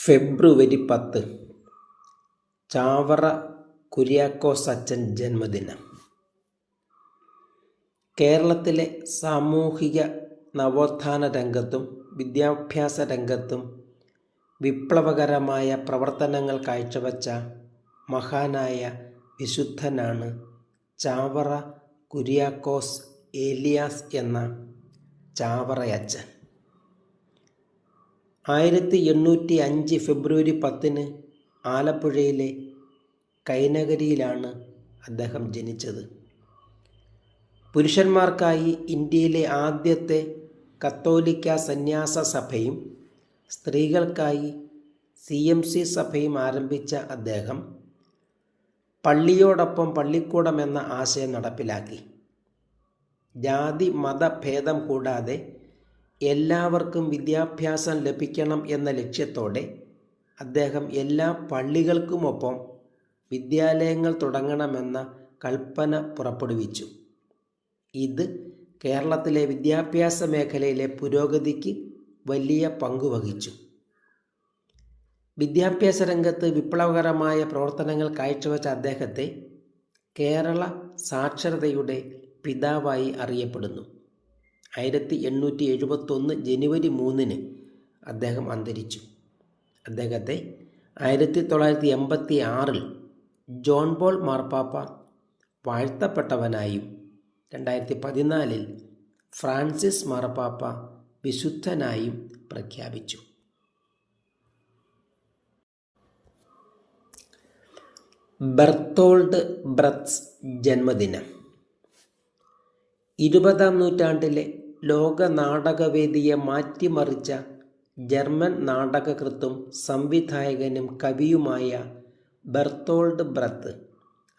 ഫെബ്രുവരി 10 ചാവറ കുര്യാക്കോസ് അച്ചൻ ജന്മദിനം. കേരളത്തിലെ സാമൂഹിക നവോത്ഥാന രംഗത്തും വിദ്യാഭ്യാസ രംഗത്തും വിപ്ലവകരമായ പ്രവർത്തനങ്ങൾ കാഴ്ചവെച്ച മഹാനായ വിശുദ്ധനാണ് ചാവറ കുര്യാക്കോസ് ഏലിയാസ് എന്ന ചാവറയച്ചൻ. 1805 ഫെബ്രുവരി 10 ആലപ്പുഴയിലെ കൈനകരിയിലാണ് അദ്ദേഹം ജനിച്ചത്. പുരുഷന്മാർക്കായി ഇന്ത്യയിലെ ആദ്യത്തെ കത്തോലിക്ക സന്യാസ സഭയും സ്ത്രീകൾക്കായി CMC സഭയും ആരംഭിച്ച അദ്ദേഹം പള്ളിയോടൊപ്പം പള്ളിക്കൂടം എന്ന ആശയം നടപ്പിലാക്കി. ജാതി മത ഭേദം കൂടാതെ എല്ലാവർക്കും വിദ്യാഭ്യാസം ലഭിക്കണം എന്ന ലക്ഷ്യത്തോടെ അദ്ദേഹം എല്ലാ പള്ളികൾക്കുമൊപ്പം വിദ്യാലയങ്ങൾ തുടങ്ങണമെന്ന കൽപ്പന പുറപ്പെടുവിച്ചു. ഇത് കേരളത്തിലെ വിദ്യാഭ്യാസ മേഖലയിലെ പുരോഗതിക്ക് വലിയ പങ്കുവഹിച്ചു. വിദ്യാഭ്യാസ രംഗത്ത് വിപ്ലവകരമായ പ്രവർത്തനങ്ങൾ കാഴ്ചവെച്ച അദ്ദേഹത്തെ കേരള സാക്ഷരതയുടെ പിതാവായി അറിയപ്പെടുന്നു. 1871 ജനുവരി 3 അദ്ദേഹം അന്തരിച്ചു. അദ്ദേഹത്തെ 1986 ജോൺ പോൾ മാർപ്പാപ്പ വാഴ്ത്തപ്പെട്ടവനായും 2014 ഫ്രാൻസിസ് മാർപ്പാപ്പ വിശുദ്ധനായും പ്രഖ്യാപിച്ചു. ബെർത്തോൾഡ് ബ്രെച്ച് ജന്മദിനം. 20-ാം നൂറ്റാണ്ടിലെ ലോക നാടകവേദിയെ മാറ്റിമറിച്ച ജർമ്മൻ നാടകകൃത്തും സംവിധായകനും കവിയുമായ ബെർത്തോൾഡ് ബ്രെച്ച്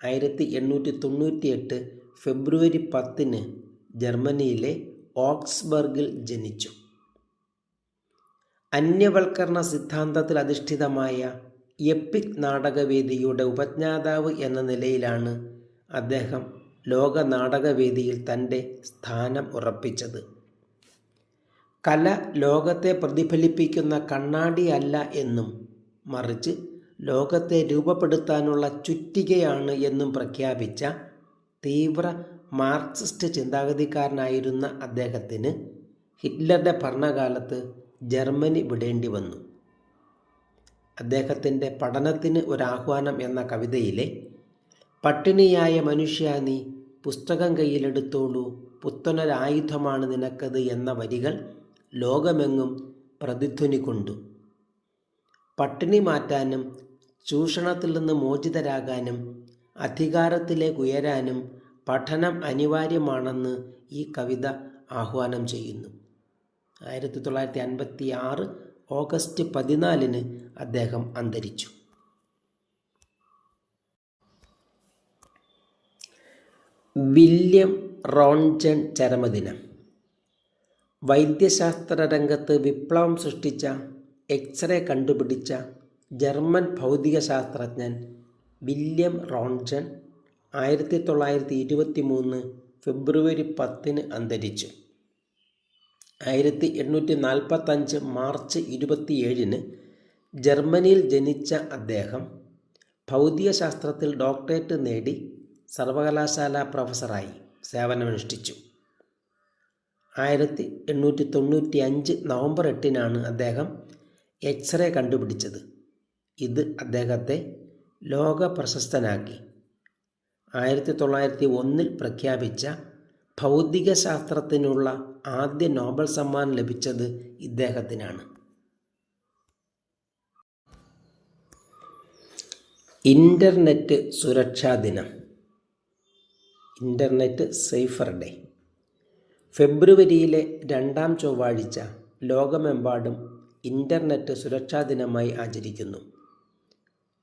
1898 ഫെബ്രുവരി 10 ജർമ്മനിയിലെ ഓക്സ്ബർഗിൽ ജനിച്ചു. അന്യവൽക്കരണ സിദ്ധാന്തത്തിൽ അധിഷ്ഠിതമായ എപ്പിക് നാടകവേദിയുടെ ഉപജ്ഞാതാവ് എന്ന നിലയിലാണ് അദ്ദേഹം ലോക നാടകവേദിയിൽ തൻ്റെ സ്ഥാനം ഉറപ്പിച്ചത്. കല ലോകത്തെ പ്രതിഫലിപ്പിക്കുന്ന കണ്ണാടി അല്ല എന്നും മറിച്ച് ലോകത്തെ രൂപപ്പെടുത്താനുള്ള ചുറ്റികയാണ് എന്നും പ്രഖ്യാപിച്ച തീവ്ര മാർക്സിസ്റ്റ് ചിന്താഗതിക്കാരനായിരുന്ന അദ്ദേഹത്തിന് ഹിറ്റ്ലറുടെ ഭരണകാലത്ത് ജർമ്മനി വിടേണ്ടി വന്നു. അദ്ദേഹത്തിൻ്റെ പഠനത്തിന് ഒരാഹ്വാനം എന്ന കവിതയിലെ പട്ടിണിയായ മനുഷ്യ നീ പുസ്തകം കയ്യിലെടുത്തോളൂ, പുത്തനൊരായുധമാണ് നിനക്കത് എന്ന വരികൾ ലോകമെങ്ങും പ്രതിധ്വനി കൊണ്ടു. പട്ടിണി മാറ്റാനും ചൂഷണത്തിൽ നിന്ന് മോചിതരാകാനും അധികാരത്തിലേക്ക് ഉയരാനും പഠനം അനിവാര്യമാണെന്ന് ഈ കവിത ആഹ്വാനം ചെയ്യുന്നു. 1956 ഓഗസ്റ്റ് 14 അദ്ദേഹം അന്തരിച്ചു. വില്യം റോൺട്ജൺ ചരമദിനം. വൈദ്യശാസ്ത്ര രംഗത്ത് വിപ്ലവം സൃഷ്ടിച്ച എക്സ്റേ കണ്ടുപിടിച്ച ജർമ്മൻ ഭൗതിക ശാസ്ത്രജ്ഞൻ വില്യം റോൺട്ജൺ 1923 ഫെബ്രുവരി 10 അന്തരിച്ചു. 1845 മാർച്ച് 27 ജർമ്മനിയിൽ ജനിച്ച അദ്ദേഹം ഭൗതികശാസ്ത്രത്തിൽ ഡോക്ടറേറ്റ് നേടി സർവകലാശാല പ്രൊഫസറായി സേവനമനുഷ്ഠിച്ചു. 1895 നവംബർ 8 അദ്ദേഹം എക്സ്റേ കണ്ടുപിടിച്ചത്. ഇത് അദ്ദേഹത്തെ ലോക പ്രശസ്തനാക്കി. 1901 പ്രഖ്യാപിച്ച ഭൗതികശാസ്ത്രത്തിനുള്ള ആദ്യ നോബൽ സമ്മാനം ലഭിച്ചത് ഇദ്ദേഹത്തിനാണ്. ഇൻ്റർനെറ്റ് സുരക്ഷാ ദിനം. Internet safer day. ഫെബ്രുവരിയിലെ 2-ാം ചൊവ്വാഴ്ച ലോകമെമ്പാടും ഇൻ്റർനെറ്റ് സുരക്ഷാ ദിനമായി ആചരിക്കുന്നു.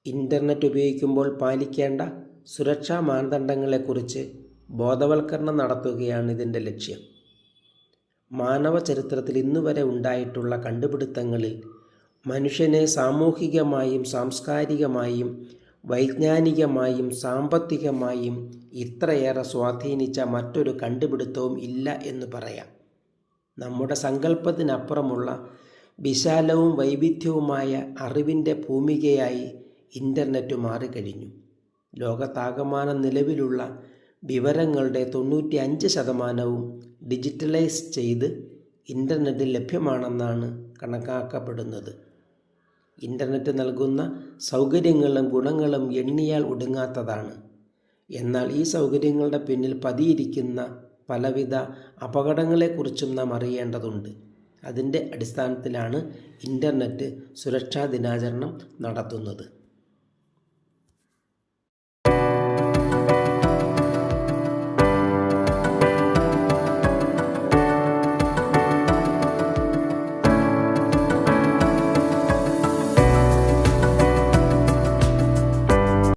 ഇൻ്റർനെറ്റ് ഉപയോഗിക്കുമ്പോൾ പാലിക്കേണ്ട സുരക്ഷാ മാനദണ്ഡങ്ങളെക്കുറിച്ച് ബോധവൽക്കരണം നടത്തുകയാണ് ഇതിൻ്റെ ലക്ഷ്യം. മാനവ ചരിത്രത്തിൽ ഇന്നുവരെ ഉണ്ടായിട്ടുള്ള കണ്ടുപിടുത്തങ്ങളിൽ മനുഷ്യനെ സാമൂഹികമായും സാംസ്കാരികമായും വൈജ്ഞാനികമായും സാമ്പത്തികമായും ഇത്രയേറെ സ്വാധീനിച്ച മറ്റൊരു കണ്ടുപിടുത്തവും ഇല്ല എന്ന് പറയാം. നമ്മുടെ സങ്കല്പത്തിനപ്പുറമുള്ള വിശാലവും വൈവിധ്യവുമായ അറിവിൻ്റെ ഭൂമികയായി ഇൻ്റർനെറ്റ് മാറിക്കഴിഞ്ഞു. ലോകത്താകമാനം നിലവിലുള്ള വിവരങ്ങളുടെ 95% ഡിജിറ്റലൈസ് ചെയ്ത് ഇൻ്റർനെറ്റിൽ ലഭ്യമാണെന്നാണ് കണക്കാക്കപ്പെടുന്നത്. ഇൻ്റർനെറ്റ് നൽകുന്ന സൗകര്യങ്ങളും ഗുണങ്ങളും എണ്ണിയാൽ ഒടുങ്ങാത്തതാണ്. എന്നാൽ ഈ സൗകര്യങ്ങളുടെ പിന്നിൽ പതിയിരിക്കുന്ന പലവിധ അപകടങ്ങളെക്കുറിച്ചും നാം അറിയേണ്ടതുണ്ട്. അതിൻ്റെ അടിസ്ഥാനത്തിലാണ് ഇൻ്റർനെറ്റ് സുരക്ഷാ ദിനാചരണം നടത്തുന്നത്.